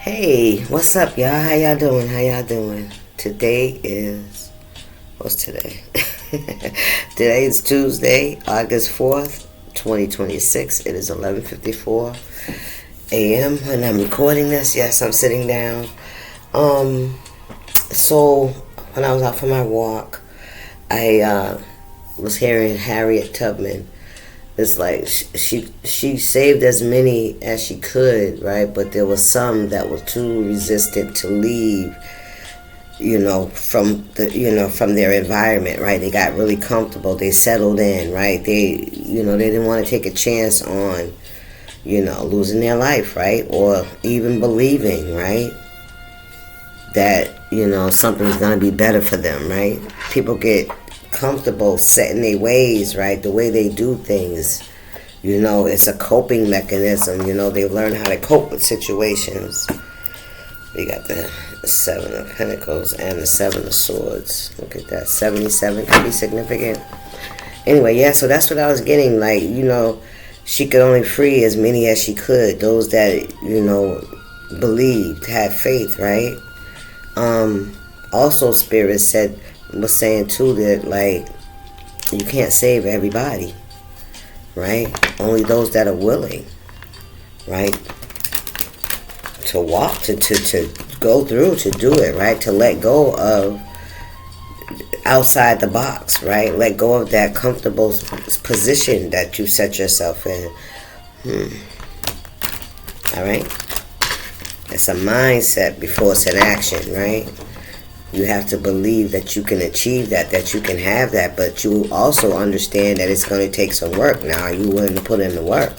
Hey, what's up, y'all? How y'all doing? How y'all doing? Today is, what's today? Today is Tuesday, August 4th, 2026. It is 11:54 a.m. when I'm recording this. Yes, I'm sitting down. So when I was out for my walk, I was hearing Harriet Tubman. It's like she saved as many as she could, right? But there was some that were too resistant to leave, from their environment, right? They got really comfortable. They settled in, right? They didn't want to take a chance on, losing their life, right? Or even believing, right? That, something's going to be better for them, right? People get comfortable setting their ways, right? The way they do things. It's a coping mechanism. They learn how to cope with situations. We got the Seven of Pentacles and the Seven of Swords. Look at that. 77 could be significant. Anyway, yeah, so that's what I was getting. Like, she could only free as many as she could. Those that, believed, had faith, right? Also, Spirit was saying too that, like, you can't save everybody, right? Only those that are willing, right, to walk, to go through, to do it, right, to let go of outside the box, right, let go of that comfortable position that you set yourself in. All right, it's a mindset before it's an action, right? You have to believe that you can achieve that you can have that, but you also understand that it's going to take some work. Now, are you willing to put in the work?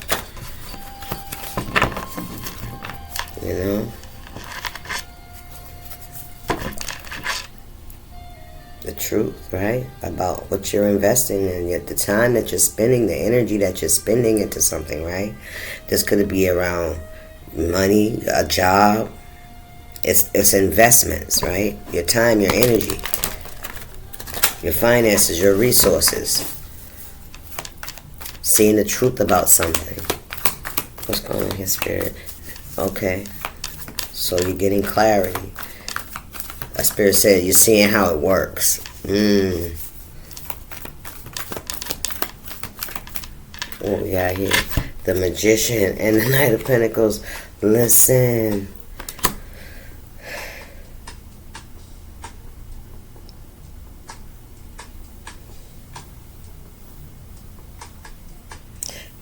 The truth, right? About what you're investing in, yet the time that you're spending, the energy that you're spending into something, right? This could be around money, a job. It's investments, right? Your time, your energy, your finances, your resources. Seeing the truth about something. What's going on here, Spirit? Okay. So you're getting clarity. A Spirit said you're seeing how it works. What we got here? The Magician and the Knight of Pentacles. Listen.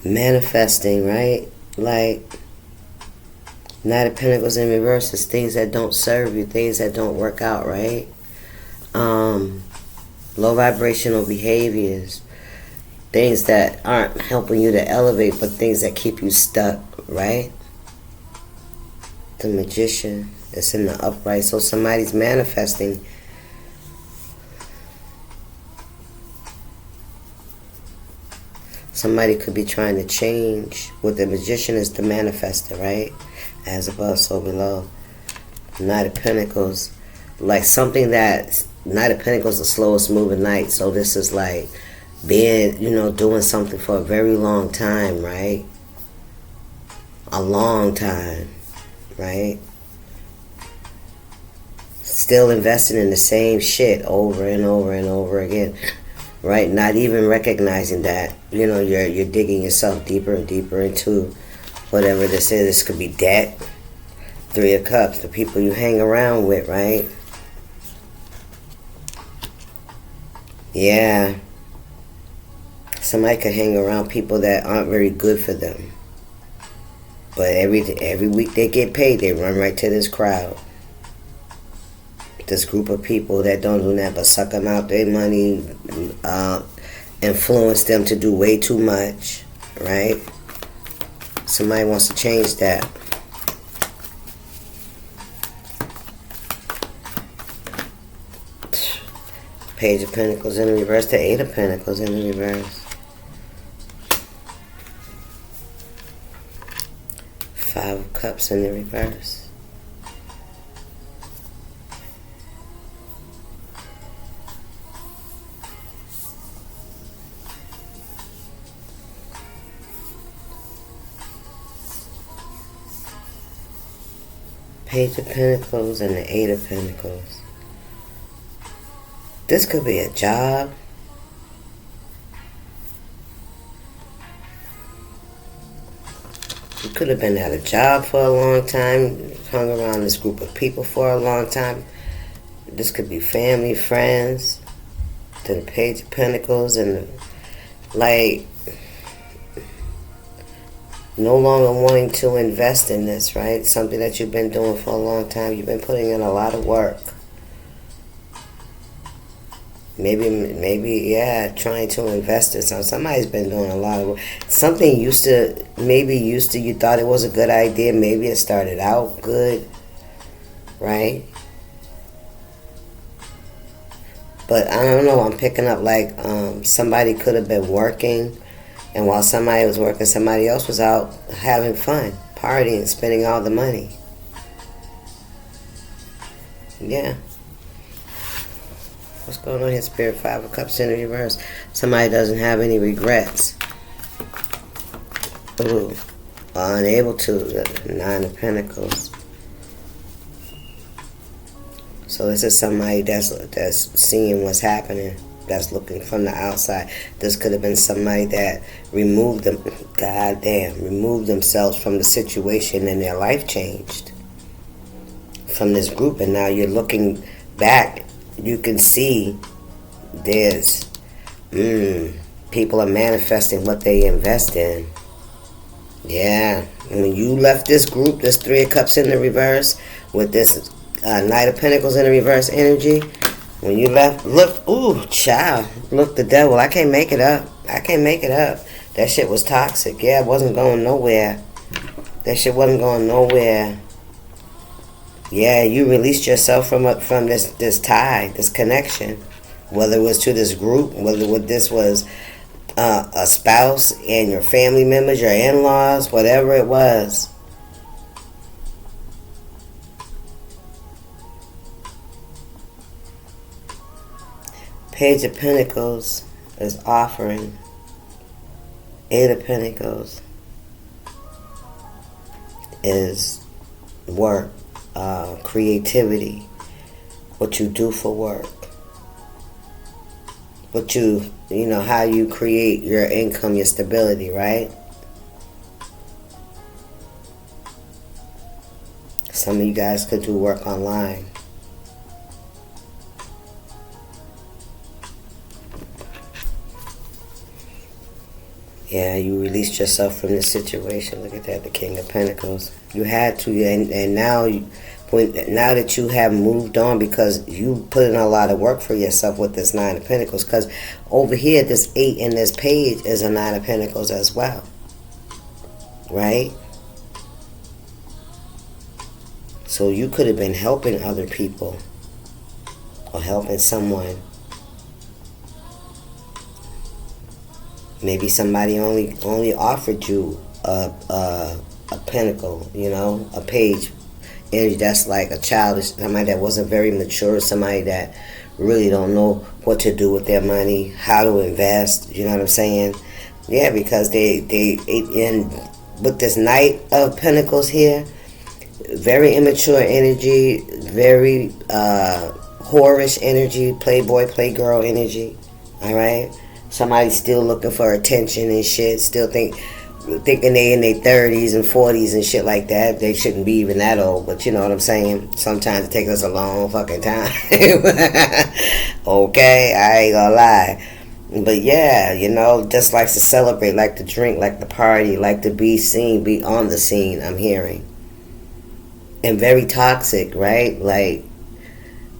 Manifesting, right? Like, Knight of Pentacles in reverse is things that don't serve you, things that don't work out, right? Low vibrational behaviors, things that aren't helping you to elevate, but things that keep you stuck, right? The Magician is in the upright, so somebody's manifesting. Somebody could be trying to change. What the Magician is the manifester, right? As above, so below. Knight of Pentacles. Like something that... Knight of Pentacles is the slowest moving knight. So this is like being, doing something for a very long time, right? A long time, right? Still investing in the same shit over and over and over again. Right, not even recognizing that, you're digging yourself deeper and deeper into whatever this is. This could be debt, Three of Cups, the people you hang around with, right? Yeah. Somebody could hang around people that aren't very good for them. But every week they get paid, they run right to this crowd. This group of people that don't do that but suck them out their money, influence them to do way too much, right? Somebody wants to change that. Page of Pentacles in the reverse, the Eight of Pentacles in the reverse. Five of Cups in the reverse. Page of Pentacles and the Eight of Pentacles. This could be a job. You could have been at a job for a long time, hung around this group of people for a long time. This could be family, friends. To the Page of Pentacles and like no longer wanting to invest in this, right? Something that you've been doing for a long time. You've been putting in a lot of work. Maybe, yeah, trying to invest in something. Somebody's been doing a lot of work. Something you thought it was a good idea. Maybe it started out good, right? But I don't know, I'm picking up like somebody could have been working, and while somebody was working, somebody else was out having fun, partying, spending all the money. Yeah. What's going on here, Spirit? Five of Cups in the reverse. Somebody doesn't have any regrets. Ooh. Unable to. Nine of Pentacles. So this is somebody that's seeing what's happening, that's looking from the outside. This could have been somebody that removed themselves from the situation and their life changed from this group. And now you're looking back, you can see there's people are manifesting what they invest in. Yeah, when you left this group, this Three of Cups in the reverse with this Knight of Pentacles in the reverse energy. When you left, look, ooh, child, look, the devil. I can't make it up. That shit was toxic. Yeah, it wasn't going nowhere. That shit wasn't going nowhere. Yeah, you released yourself from this tie, this connection. Whether it was to this group, whether this was a spouse and your family members, your in-laws, whatever it was. Page of Pentacles is offering. Eight of Pentacles is work, creativity, what you do for work, what you know, how you create your income, your stability, right? Some of you guys could do work online. Yeah, you released yourself from this situation. Look at that, the King of Pentacles. You had to, and now that you have moved on, because you put in a lot of work for yourself with this Nine of Pentacles. Because over here, this 8 in this page is a Nine of Pentacles as well, right? So you could have been helping other people or helping someone. Maybe somebody only offered you a pentacle, you know, a page. And that's like a childish, somebody that wasn't very mature, somebody that really don't know what to do with their money, how to invest, you know what I'm saying? Yeah, because they in with this Knight of Pentacles here, very immature energy, very whorish energy, playboy, playgirl energy, all right? Somebody's still looking for attention and shit, still thinking they in their 30s and 40s and shit like that. They shouldn't be even that old, but you know what I'm saying? Sometimes it takes us a long fucking time. Okay, I ain't gonna lie. But yeah, you know, just likes to celebrate, like to drink, like to party, like to be seen, be on the scene, I'm hearing. And very toxic, right? Like,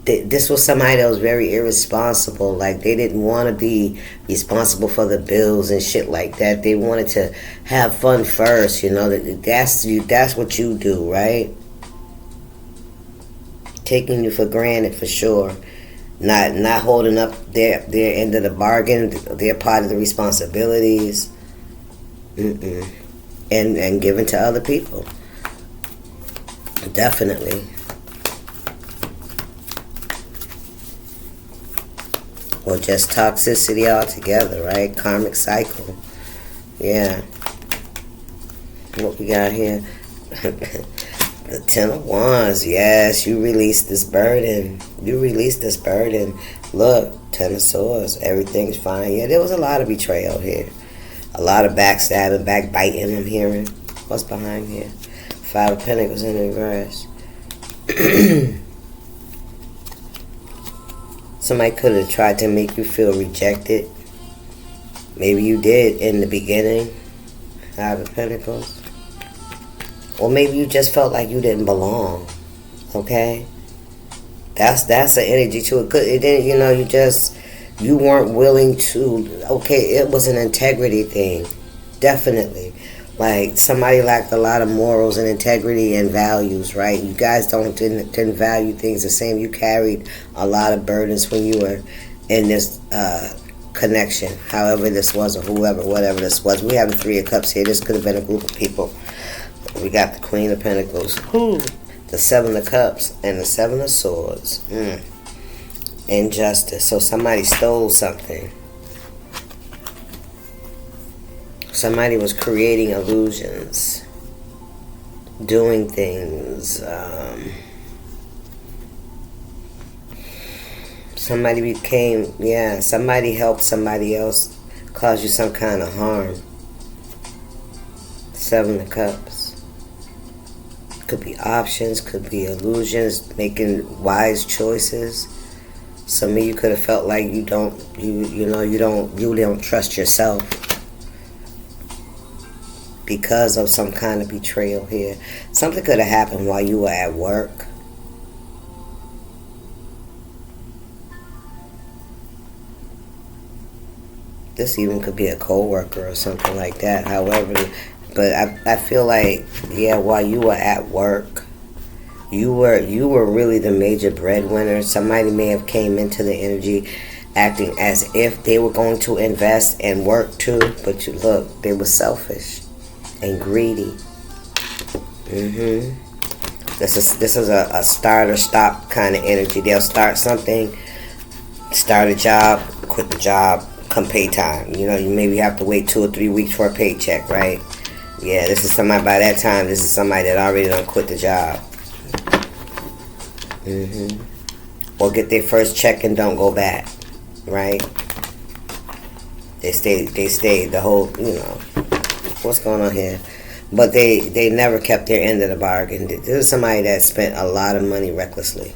this was somebody that was very irresponsible. Like, they didn't want to be responsible for the bills and shit like that. They wanted to have fun first, you know. That's what you do, right? Taking you for granted, for sure. Not holding up their end of the bargain, their part of the responsibilities. And giving to other people. Definitely. Or just toxicity altogether, right? Karmic cycle. Yeah. What we got here? The Ten of Wands, yes, you released this burden. You released this burden. Look, Ten of Swords, everything's fine. Yeah, there was a lot of betrayal here. A lot of backstabbing, backbiting I'm hearing. What's behind here? Five of Pentacles in reverse. Somebody could have tried to make you feel rejected. Maybe you did in the beginning. Five of Pentacles. Or maybe you just felt like you didn't belong. Okay? That's an energy to it. It didn't, you weren't willing to. Okay, it was an integrity thing. Definitely. Like, somebody lacked a lot of morals and integrity and values, right? You guys didn't value things the same. You carried a lot of burdens when you were in this connection. However this was, or whatever this was. We have the Three of Cups here. This could have been a group of people. We got the Queen of Pentacles. The Seven of Cups and the Seven of Swords. Injustice. So somebody stole something. Somebody was creating illusions, doing things. Somebody helped somebody else cause you some kind of harm. Seven of Cups. Could be options, could be illusions, making wise choices. Some of you could have felt like you don't trust yourself because of some kind of betrayal here. Something could have happened while you were at work. This even could be a co-worker or something like that. However, but I feel like, while you were at work, you were really the major breadwinner. Somebody may have came into the energy acting as if they were going to invest and work too, but they were selfish and greedy. This is a start or stop kind of energy. They'll start something, start a job, quit the job, come pay time. You maybe have to wait 2 or 3 weeks for a paycheck, right? Yeah, this is somebody, by that time, this is somebody that already done quit the job. Or get their first check and don't go back, right? They stay the whole, what's going on here? But they never kept their end of the bargain. This is somebody that spent a lot of money recklessly.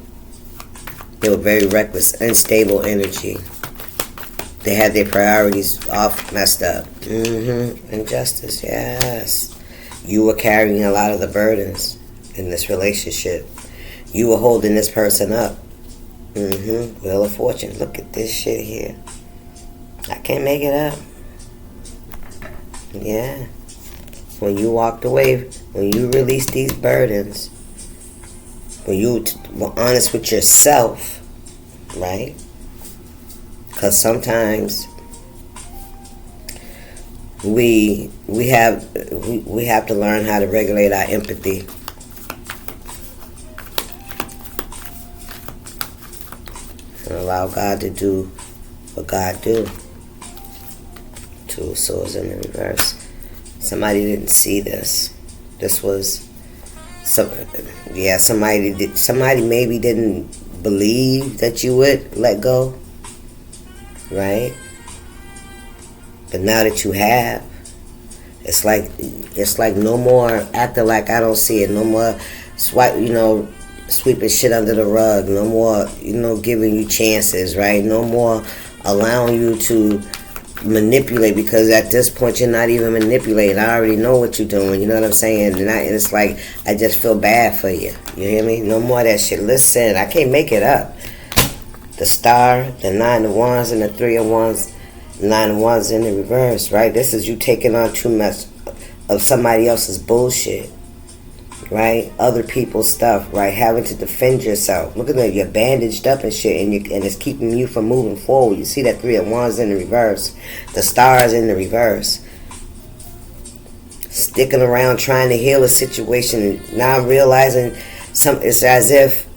They were very reckless, unstable energy. They had their priorities off, messed up. Injustice, yes. You were carrying a lot of the burdens in this relationship. You were holding this person up. Wheel of Fortune. Look at this shit here. I can't make it up. Yeah. When you walked away, when you released these burdens, when you were honest with yourself, right? Because sometimes we have to learn how to regulate our empathy. And allow God to do what God do. Two of Swords in the reverse. Somebody didn't see this. This was somebody maybe didn't believe that you would let go. Right? But now that you have, it's like no more acting like I don't see it. No more sweeping shit under the rug. No more, giving you chances, right? No more allowing you to manipulate, because at this point you're not even manipulating. I already know what you're doing. You know what I'm saying? And it's like I just feel bad for you. You hear me? No more of that shit. Listen, I can't make it up. The Star, the Nine of Wands, and the Three of Wands. Nine of Wands in the reverse, right? This is you taking on too much of somebody else's bullshit, right? Other people's stuff, right? Having to defend yourself. Look at that, you're bandaged up and shit, and it's keeping you from moving forward. You see that Three of Wands in the reverse. The Stars in the reverse. Sticking around trying to heal a situation, now realizing it's as if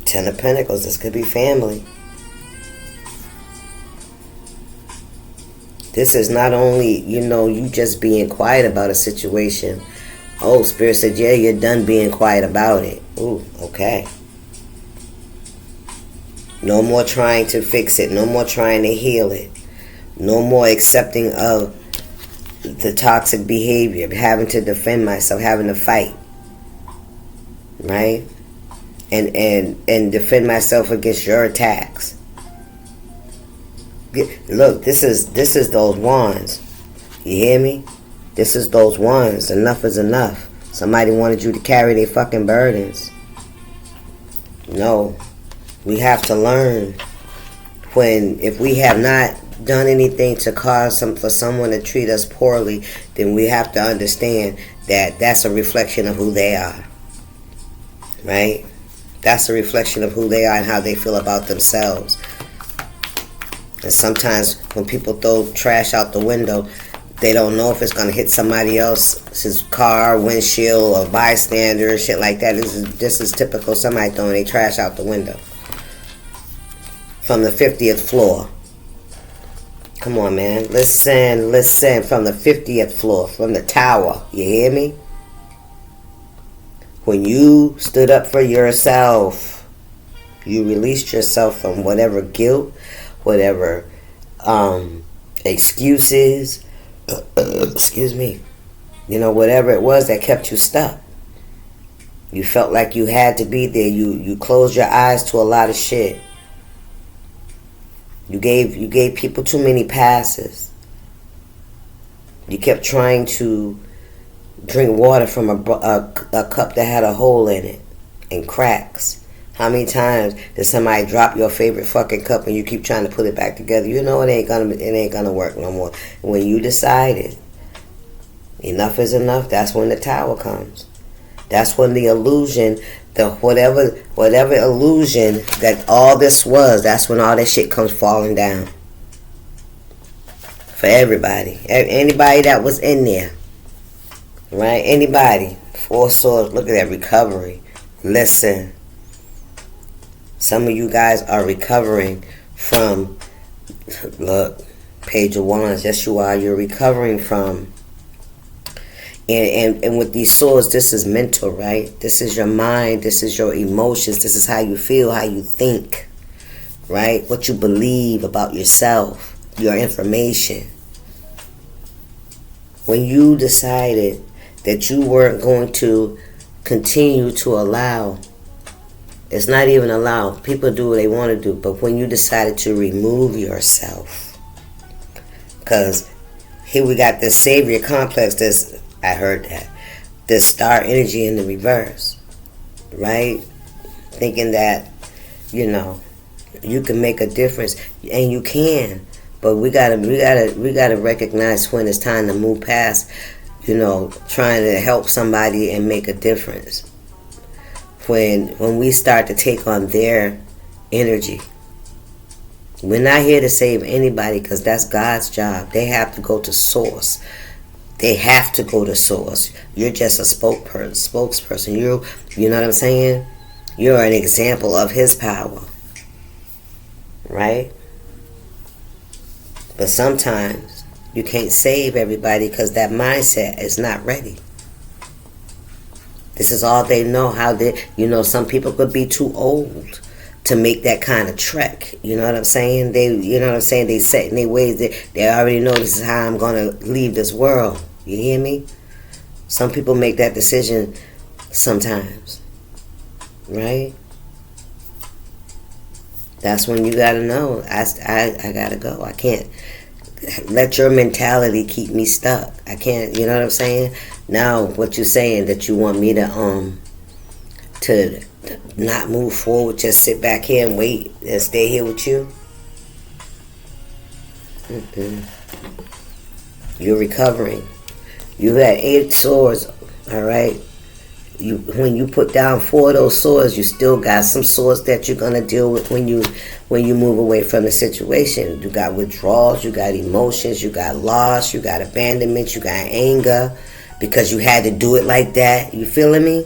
Ten of Pentacles, this could be family. This is not only, you just being quiet about a situation, Oh, Spirit said, yeah, you're done being quiet about it. Ooh, okay. No more trying to fix it. No more trying to heal it. No more accepting of the toxic behavior, having to defend myself, having to fight. Right? And defend myself against your attacks. Look, this is those wands. You hear me? This is those wands. Enough is enough. Somebody wanted you to carry their fucking burdens. No. We have to learn if we have not done anything to cause for someone to treat us poorly, then we have to understand that that's a reflection of who they are. Right? That's a reflection of who they are and how they feel about themselves. And sometimes when people throw trash out the window, they don't know if it's going to hit somebody else's car, windshield, or bystander, shit like that. This is typical somebody throwing their trash out the window. From the 50th floor. Come on, man. Listen. From the 50th floor. From the tower. You hear me? When you stood up for yourself, you released yourself from whatever guilt, whatever excuses, excuse me, whatever it was that kept you stuck. You felt like you had to be there. You closed your eyes to a lot of shit. You gave people too many passes. You kept trying to drink water from a cup that had a hole in it and cracks. How many times did somebody drop your favorite fucking cup and you keep trying to put it back together? You know it ain't gonna work no more. When you decided enough is enough, that's when the tower comes. That's when the illusion, whatever illusion that all this was, that's when all that shit comes falling down. For everybody. Anybody that was in there. Right? Anybody. 4 swords. Look at that recovery. Listen. Some of you guys are recovering from, look, Page of Wands. Yes, you are. You're recovering from. And with these swords, this is mental, right? This is your mind. This is your emotions. This is how you feel, how you think, right? What you believe about yourself, your information. When you decided that you weren't going to continue to allow, it's not even allow, people do what they want to do, but when you decided to remove yourself, because here we got this savior complex, I heard that, this star energy in the reverse, right? Thinking that, you can make a difference, and you can, but we gotta recognize when it's time to move past, trying to help somebody and make a difference. When we start to take on their energy. We're not here to save anybody because that's God's job. They have to go to source. They have to go to source. You're just a spokesperson. You know what I'm saying? You're an example of his power. Right? But sometimes you can't save everybody because that mindset is not ready. This is all they know. Some people could be too old to make that kind of trek. You know what I'm saying? They set in their ways. They already know this is how I'm going to leave this world. You hear me? Some people make that decision sometimes. Right? That's when you got to know. I got to go. I can't let your mentality keep me stuck. I can't, you know what I'm saying? Now, what you're saying, that you want me to not move forward, just sit back here and wait and stay here with you? You're recovering. You had 8 swords, all right? When you put down 4 of those swords, you still got some swords that you're gonna deal with when you move away from the situation. You got withdrawals, you got emotions, you got loss, you got abandonment, you got anger because you had to do it like that. You feeling me?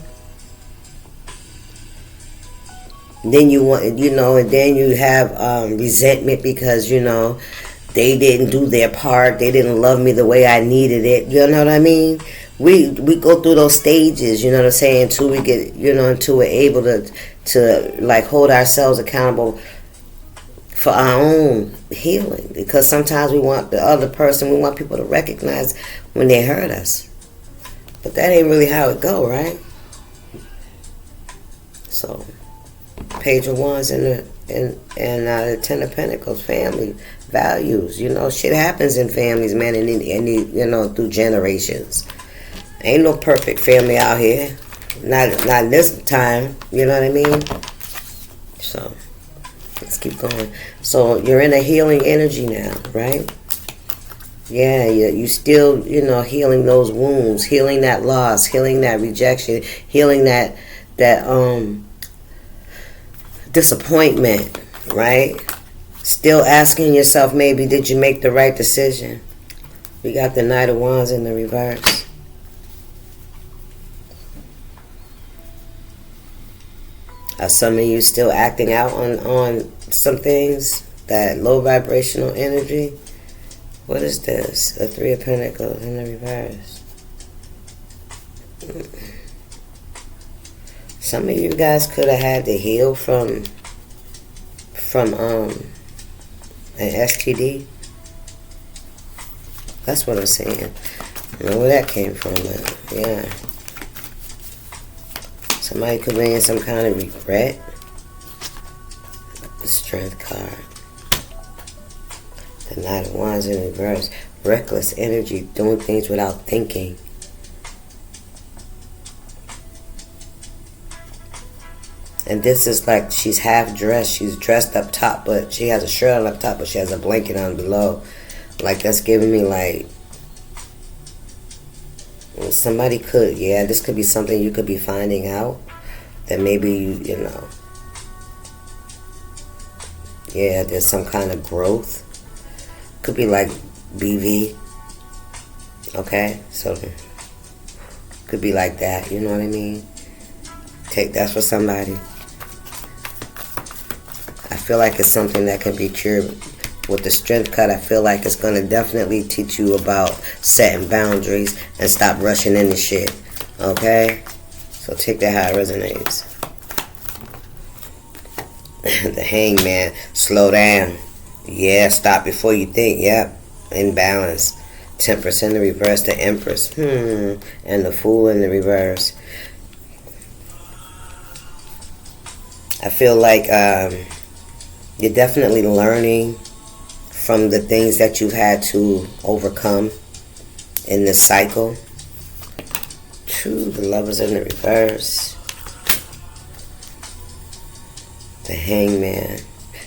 Then you want, and then you have resentment because they didn't do their part. They didn't love me the way I needed it. You know what I mean? we go through those stages, you know what I'm saying, until we get, until we're able to like hold ourselves accountable for our own healing. Because sometimes we want we want people to recognize when they hurt us. But that ain't really how it go, right? So, Page of Wands and the Ten of Pentacles, family, values. Shit happens in families, man, and through generations. Ain't no perfect family out here. Not this time. You know what I mean? So, let's keep going. So, you're in a healing energy now, right? Yeah, you still, healing those wounds, healing that loss, healing that rejection, healing that disappointment, right? Still asking yourself, maybe, did you make the right decision? We got the Knight of Wands in the reverse. Are some of you still acting out on some things? That low vibrational energy? What is this? The Three of Pentacles in the reverse. Some of you guys could have had to heal from an STD. That's what I'm saying. I don't know where that came from, but yeah. Somebody could be in some kind of regret. The Strength card. The Knight of Wands in reverse. Reckless energy, doing things without thinking. And this is like she's half dressed. She's dressed up top, but she has a shirt on up top, but she has a blanket on below. Like, that's giving me like, somebody could, this could be something you could be finding out. That maybe, there's some kind of growth. Could be like BV. Okay? So, could be like that. You know what I mean? That's for somebody. I feel like it's something that can be cured. With the Strength card, I feel like it's going to definitely teach you about setting boundaries and stop rushing into shit. Okay? So take that how it resonates. The Hangman. Slow down. Yeah, stop before you think. Yep. Imbalance. Temperance in the reverse. The Empress. And the Fool in the reverse. I feel like you're definitely learning from the things that you've had to overcome in this cycle. The Lovers in the reverse. The Hangman.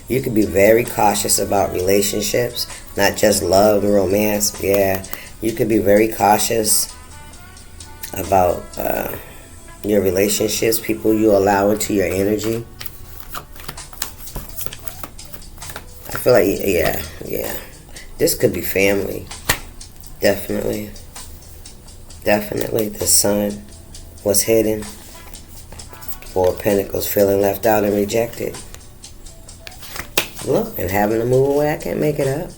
You can be very cautious about relationships, not just love and romance. Yeah, you can be very cautious about your relationships, people you allow into your energy. I feel like, yeah. This could be family. Definitely. The Sun was hidden. Four of Pentacles, feeling left out and rejected. Look, and having to move away. I can't make it up.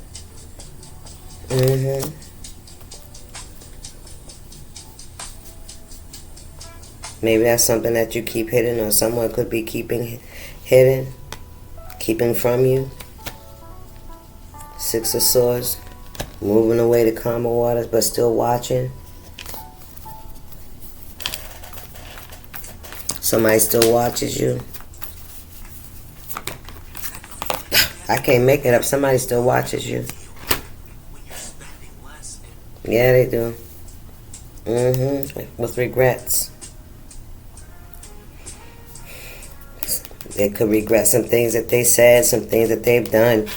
Maybe that's something that you keep hidden, or someone could be keeping hidden, keeping from you. Six of Swords, moving away to calmer waters, but still watching. Somebody still watches you. I can't make it up. Somebody still watches you. Yeah, they do. With regrets. They could regret some things that they said, some things that they've done.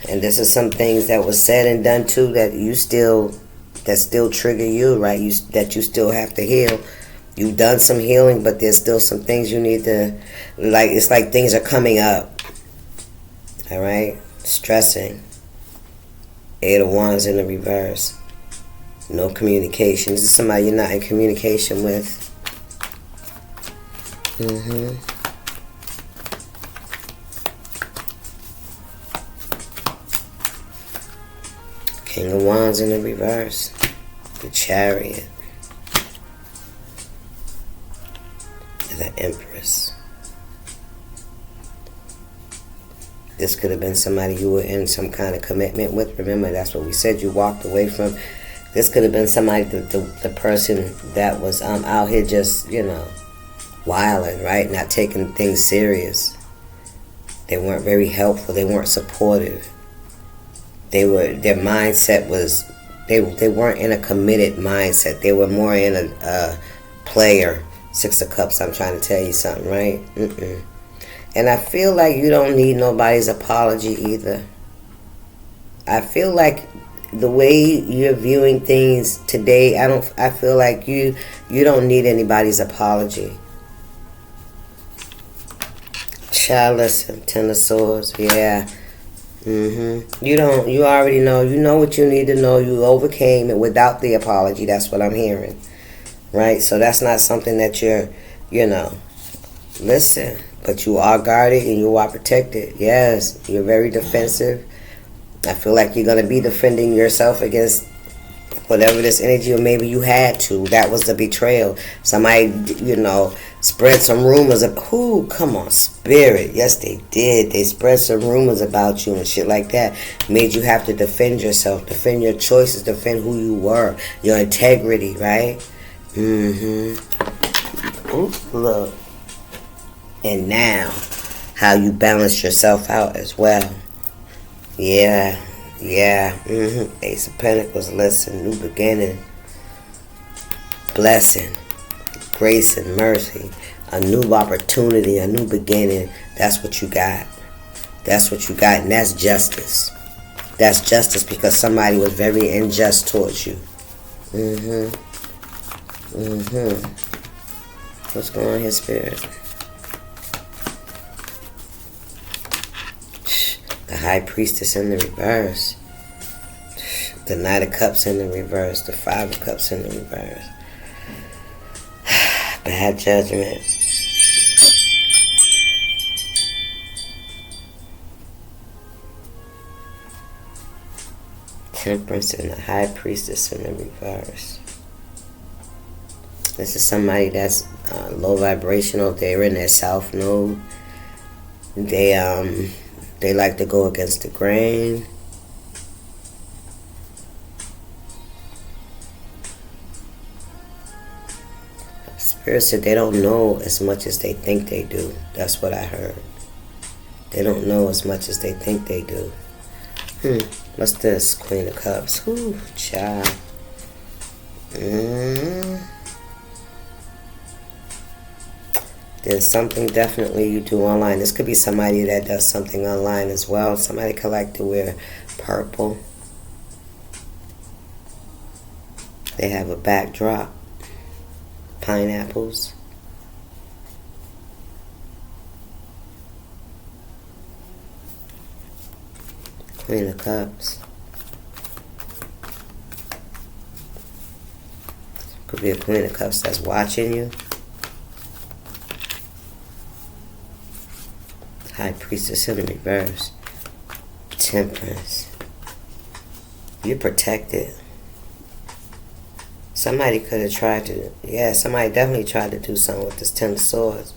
And this is some things that was said and done too that still trigger you, right? That you still have to heal. You've done some healing, but there's still some things you need to, like, it's like things are coming up. All right? Stressing. Eight of Wands in the reverse. No communication. This is somebody you're not in communication with. King of Wands in the reverse. The Chariot. The Empress. This could have been somebody you were in some kind of commitment with. Remember, that's what we said you walked away from. This could have been somebody, the person that was out here just, wilding, right? Not taking things serious. They weren't very helpful. They weren't supportive. Their mindset was, they weren't in a committed mindset. They were more in a player. 6 of Cups, I'm trying to tell you something, right? And I feel like you don't need nobody's apology either. I feel like the way you're viewing things today, I feel like you don't need anybody's apology. Child, listen, 10 of Swords, yeah. You already know. You know what you need to know. You overcame it without the apology. That's what I'm hearing. Right? So that's not something that you're, listen, but you are guarded and you are protected. Yes, you're very defensive. I feel like you're going to be defending yourself against whatever this energy, or maybe you had to. That was the betrayal. Somebody, spread some rumors of, come on, Spirit. Yes, they did. They spread some rumors about you and shit like that. Made you have to defend yourself, defend your choices, defend who you were, your integrity, right? Look. And now, how you balance yourself out as well. Yeah. Ace of Pentacles, listen, new beginning, blessing, grace and mercy, a new opportunity, a new beginning. That's what you got. That's what you got, and that's justice. That's justice because somebody was very unjust towards you. What's going on here, Spirit? The High Priestess in the reverse. The Knight of Cups in the reverse. The 5 of Cups in the reverse. Bad judgment. Temperance and the High Priestess in the reverse. This is somebody that's low vibrational. They're in their South Node. They like to go against the grain. Spirit said they don't know as much as they think they do. That's what I heard. They don't know as much as they think they do. What's this? Queen of Cups. Ooh, child. There's something definitely you do online. This could be somebody that does something online as well. Somebody could like to wear purple. They have a backdrop. Pineapples. Queen of Cups. Could be a Queen of Cups that's watching you. High Priestess in the reverse. Temperance. You're protected. Somebody could have tried to, somebody definitely tried to do something with this 10 of Swords.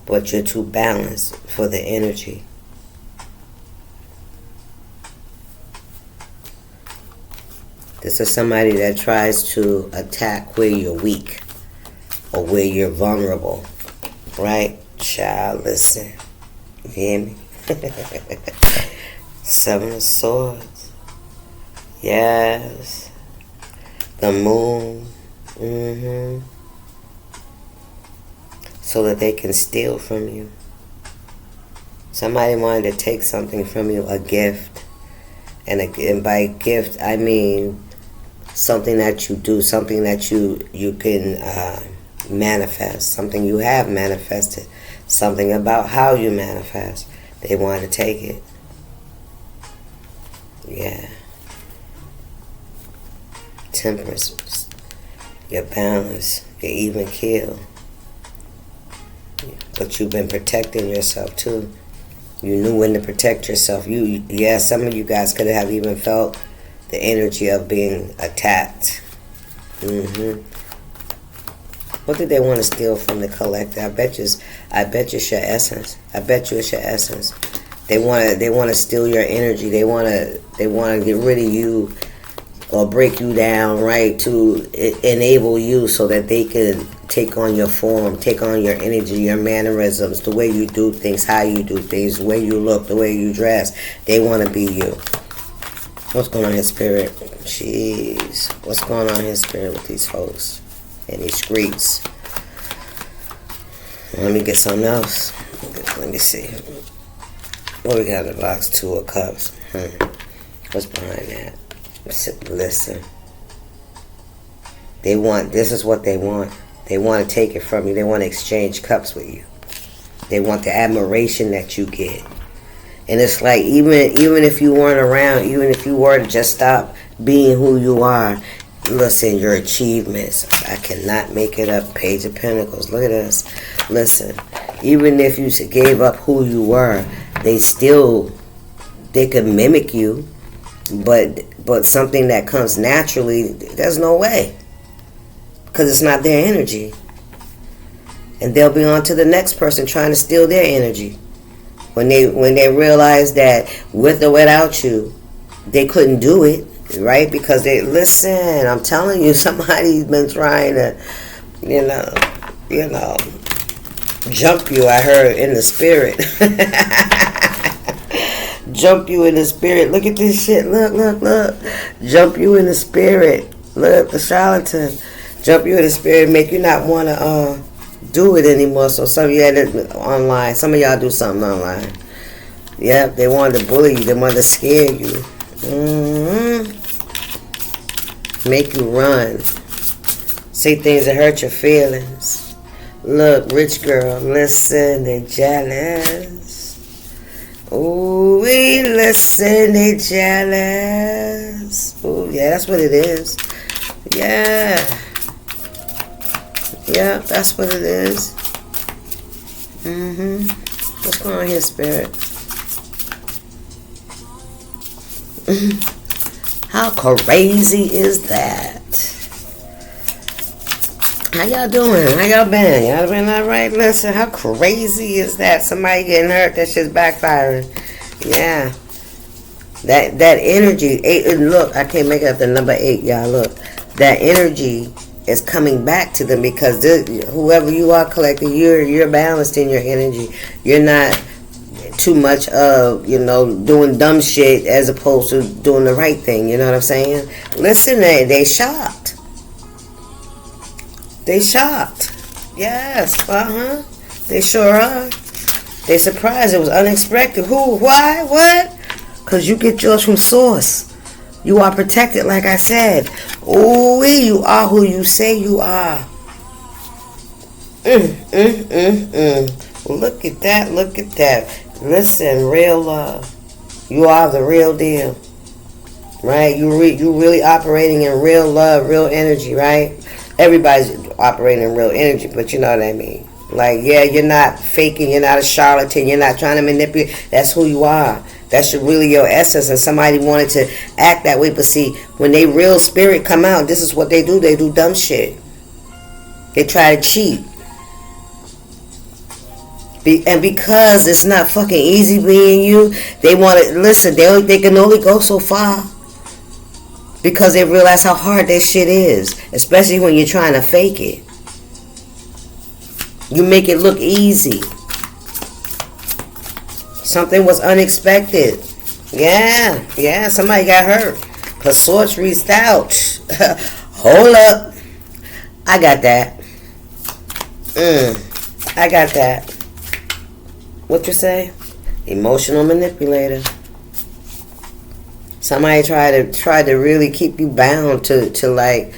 But you're too balanced for the energy. This is somebody that tries to attack where you're weak or where you're vulnerable. Right? Child, listen. You hear me? 7 of Swords. Yes. The Moon. So that they can steal from you. Somebody wanted to take something from you, a gift. And by gift, I mean something that you do, something that you can manifest, something you have manifested, something about how you manifest. They wanted to take it. Yeah. Temperance, your balance, your even keel. But you've been protecting yourself too. You knew when to protect yourself. Some of you guys could have even felt the energy of being attacked. What did they want to steal from the collector? I bet you it's your essence. I bet you it's your essence. They want to steal your energy. They want to get rid of you or break you down, right, to enable you so that they can take on your form, take on your energy, your mannerisms, the way you do things, how you do things, the way you look, the way you dress. They want to be you. What's going on in spirit? Jeez. What's going on in spirit with these folks and these streets? Let me get something else. Let me see. What we got in the box? 2 of Cups. What's behind that? Listen. This is what they want. They want to take it from you. They want to exchange cups with you. They want the admiration that you get. And it's like, even if you weren't around, even if you were to just stop being who you are, listen, your achievements, I cannot make it up. Page of Pentacles. Look at this. Listen, even if you gave up who you were, they could mimic you, but something that comes naturally, there's no way, because it's not their energy, and they'll be on to the next person trying to steal their energy when they realize that with or without you, they couldn't do it, right? Because listen, I'm telling you, somebody's been trying to, you know, jump you. I heard in the spirit. Jump you in the spirit. Look at this shit. Look. Jump you in the spirit. Look, the charlatan. Jump you in the spirit, make you not want to do it anymore. So some of you had it online. Some of y'all do something online. Yep, they wanted to bully you. They wanted to scare you. Make you run. Say things that hurt your feelings. Look, rich girl, listen, they jealous. Ooh, we listen, they jealous. Ooh, yeah, that's what it is. Yeah. Yeah, that's what it is. What's going on here, spirit? How crazy is that? How y'all doing? How y'all been? Y'all been alright? Listen, how crazy is that? Somebody getting hurt, that shit's backfiring. Yeah. That energy, 8, and look, I can't make it up the number 8, y'all, look. That energy is coming back to them because whoever you are collecting, you're balanced in your energy. You're not too much of, doing dumb shit as opposed to doing the right thing, you know what I'm saying? Listen, they shocked. They shocked. Yes, they sure are. They surprised. It was unexpected. Who? Why? What? Because you get yours from source. You are protected, like I said. Ooh, you are who you say you are. Look at that. Look at that. Listen, real love. You are the real deal. Right? You really operating in real love, real energy, right? Everybody's operating in real energy, but you know what I mean. Like, yeah, you're not faking, you're not a charlatan, you're not trying to manipulate. That's who you are. That's really your essence, and somebody wanted to act that way. But see, when they real spirit come out, this is what they do. They do dumb shit. They try to cheat. And because it's not fucking easy being you, they want to, listen, they can only go so far. Because they realize how hard that shit is. Especially when you're trying to fake it. You make it look easy. Something was unexpected. Yeah, somebody got hurt. Because Swords reached out. Hold up. I got that. I got that. What you say? Emotional manipulator. Somebody tried to really keep you bound to like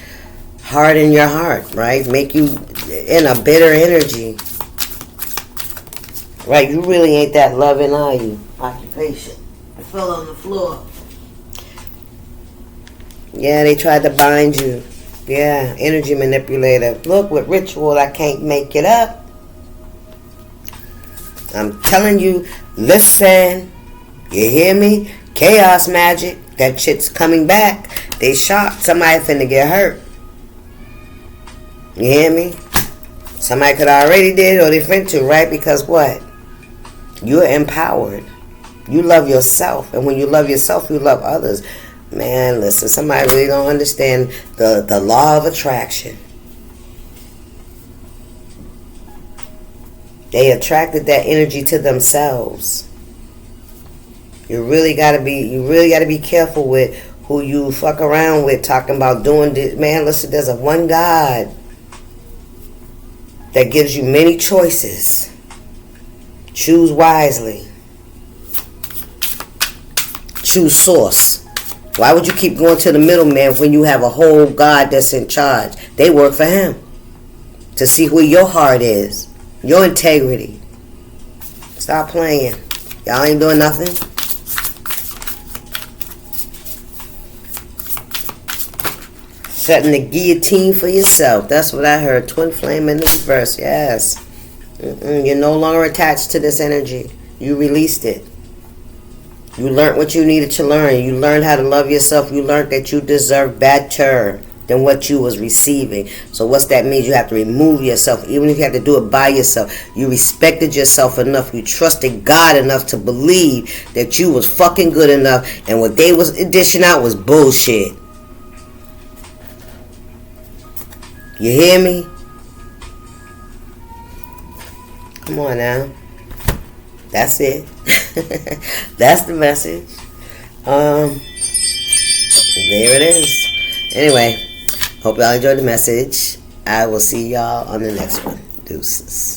harden your heart, right? Make you in a bitter energy. Right, you really ain't that loving, are you? Occupation. I fell on the floor. Yeah, they tried to bind you. Yeah, energy manipulator. Look, with ritual, I can't make it up. I'm telling you, listen. You hear me? Chaos magic. That shit's coming back. They shocked. Somebody finna get hurt. You hear me? Somebody could already did it or they finna to, right? Because what? You're empowered. You love yourself. And when you love yourself, you love others. Man, listen, somebody really don't understand the law of attraction. They attracted that energy to themselves. You really gotta be careful with who you fuck around with, talking about doing this. Man, listen, there's a one God that gives you many choices. Choose wisely. Choose source. Why would you keep going to the middleman when you have a whole God that's in charge? They work for him to see where your heart is, your integrity. Stop playing. Y'all ain't doing nothing. Setting the guillotine for yourself. That's what I heard. Twin flame in the reverse. Yes. You're no longer attached to this energy. You released it. You learned what you needed to learn. You learned how to love yourself. You learned that you deserve better than what you was receiving. So what's that mean? You have to remove yourself. Even if you have to do it by yourself. You respected yourself enough. You trusted God enough to believe that you was fucking good enough. And what they was dishing out was bullshit. You hear me? Come on now. That's it. That's the message. There it is. Anyway, hope y'all enjoyed the message. I will see y'all on the next one. Deuces.